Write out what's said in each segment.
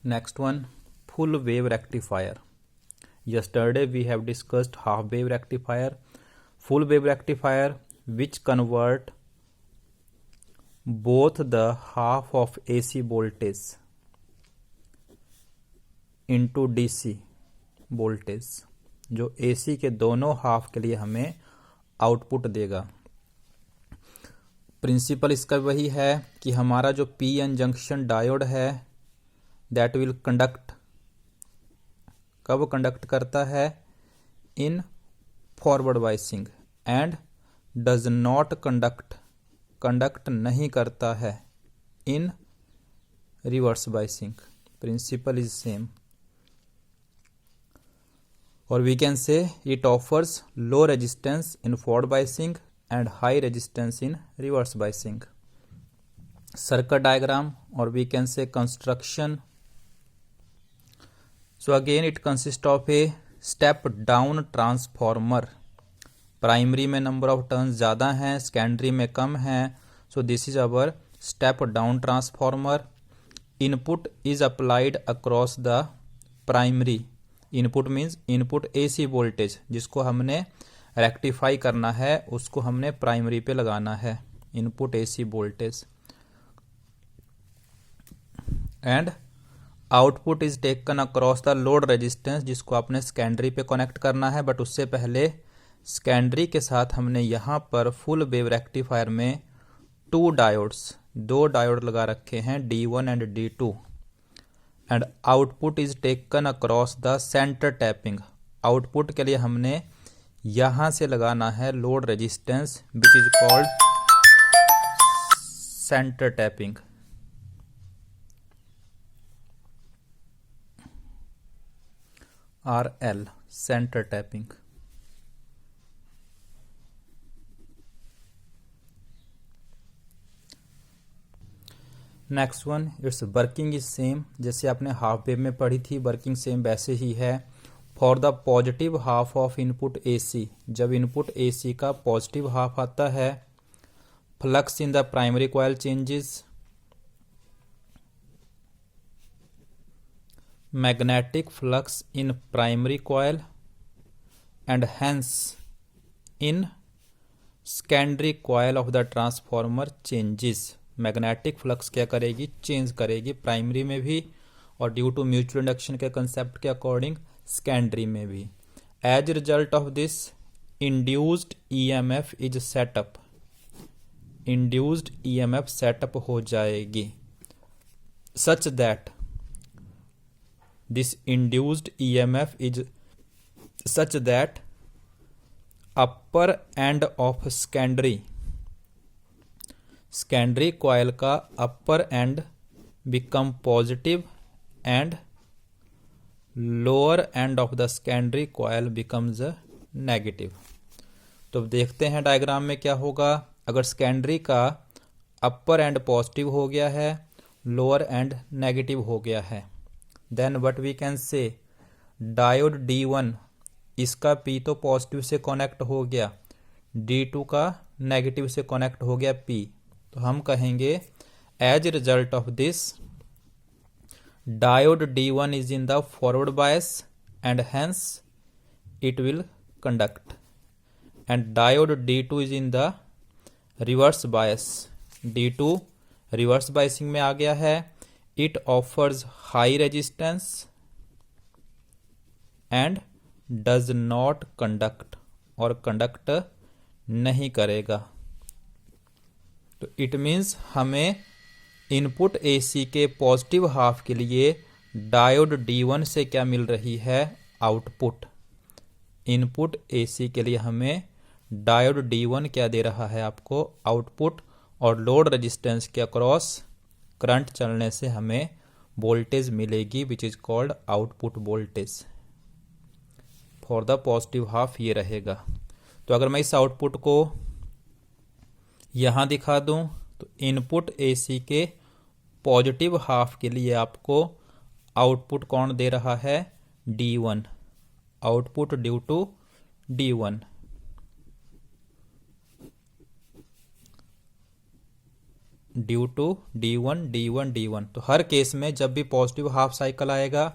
Next one, full wave rectifier. Yesterday we have discussed half wave rectifier. Full wave rectifier which convert both the half of AC voltage into DC voltage, जो AC के दोनों half के लिए हमें output देगा। Principal इसका वही है कि हमारा जो PN जंक्शन डायोड है दैट विल कंडक्ट, कब कंडक्ट करता है, in forward biasing, and does not conduct नहीं करता है in reverse biasing. Principle is same, और we can say it offers low resistance in forward biasing and high resistance in reverse biasing. Circuit diagram और we can say construction. So again it consists of a step down transformer. Primary में number of turns ज़्यादा हैं, secondary में कम हैं। So this is our step down transformer. Input is applied across the primary. Input means input AC voltage, जिसको हमने rectify करना है उसको हमने प्राइमरी पे लगाना है, input AC voltage. And output is taken across the load resistance, जिसको आपने सेकेंडरी पे कनेक्ट करना है। बट उससे पहले सेकेंडरी के साथ हमने यहाँ पर फुल वेव रेक्टिफायर में दो डायोड लगा रखे हैं, D1 and D2। And output is taken across the centre tapping. Output के लिए हमने यहाँ से लगाना है load resistance which is called centre tapping. RL, center tapping. Next one, it's working is same, जैसे आपने हाफ वेव में पढ़ी थी, वर्किंग सेम वैसे ही है। For the positive half of input AC, जब इनपुट AC का पॉजिटिव हाफ आता है, flux in the primary coil changes, magnetic flux in primary coil and hence in secondary coil of the transformer changes। Magnetic flux क्या करेगी, change करेगी primary में भी, और ड्यू टू म्यूचुअल इंडक्शन के कंसेप्ट के अकॉर्डिंग सेकेंडरी में भी। As result of this induced EMF is setup, induced EMF setup हो जाएगी such that this induced EMF is such that upper end of secondary coil का upper end become positive and lower end of the secondary coil becomes negative। तो देखते हैं diagram में क्या होगा। अगर सेकेंडरी का अपर एंड पॉजिटिव हो गया है, लोअर एंड नेगेटिव हो गया है, then what we can say, diode D1 इसका P तो पॉजिटिव से कनेक्ट हो गया, D2 का नेगेटिव से कनेक्ट हो गया P। तो हम कहेंगे as result of this diode D1 is in the forward bias and hence it will conduct, and diode D2 is in the reverse bias. D2 reverse biasing में आ गया है। It offers high resistance and does not conduct, और conduct नहीं करेगा। तो it means हमें input AC के पॉजिटिव हाफ के लिए डायोड D1 से क्या मिल रही है, आउटपुट। इनपुट AC के लिए हमें डायोड D1 क्या दे रहा है आपको, आउटपुट, और लोड रेजिस्टेंस के अक्रॉस करंट चलने से हमें वोल्टेज मिलेगी which is called output voltage. For the positive half ये रहेगा। तो अगर मैं इस आउटपुट को यहाँ दिखा दूं तो इनपुट AC के पॉजिटिव हाफ के लिए आपको आउटपुट कौन दे रहा है, D1, output due to D1। Due to D1 D1 D1। तो हर केस में जब भी पॉजिटिव हाफ साइकिल आएगा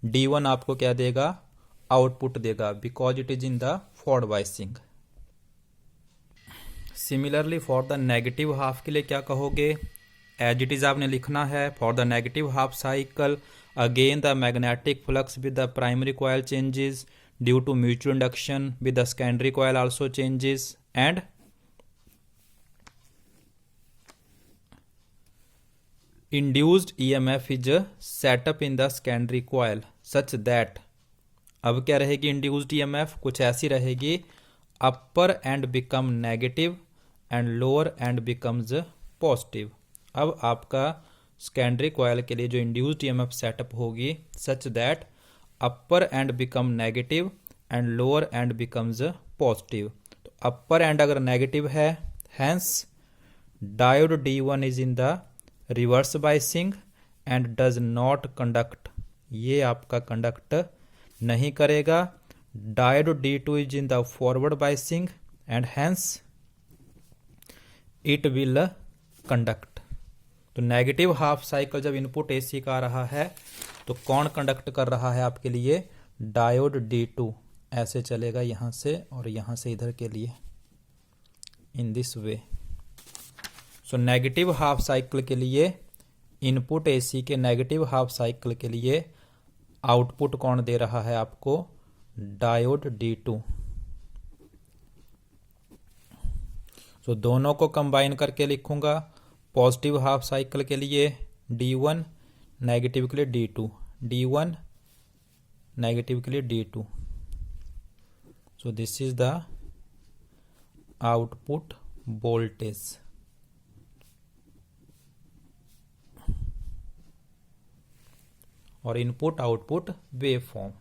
D1 आपको क्या देगा, आउटपुट देगा, because it is in the forward biasing. Similarly for the negative half के लिए क्या कहोगे, एज इट इज आपने लिखना है। For the negative half cycle again the magnetic flux with the primary coil changes due to mutual induction with the secondary coil also changes and induced EMF is set up in the secondary coil such that, अब क्या रहेगी induced EMF, कुछ ऐसी रहेगी, upper and become negative and lower and becomes positive। अब आपका secondary coil के लिए जो induced EMF setup होगी such that upper end become negative and lower end becomes positive। तो upper end अगर negative है, hence diode D1 is in the reverse biasing and does not conduct, ये आपका conduct नहीं करेगा। Diode D2 is in the forward biasing and hence it will conduct. तो negative half cycle जब input AC का आ रहा है तो कौन कंडक्ट कर रहा है आपके लिए, डायोड D2 ऐसे चलेगा यहां से और यहां से इधर के लिए, in this way. So negative half cycle के लिए इनपुट AC के नेगेटिव हाफ साइकिल के लिए आउटपुट कौन दे रहा है आपको, डायोड D2। सो दोनों को कंबाइन करके लिखूंगा, पॉजिटिव हाफ साइकिल के लिए D1, नेगेटिव के लिए D2, D1 नेगेटिव के लिए D2। So this is the output voltage. और इनपुट आउटपुट वेव फॉर्म।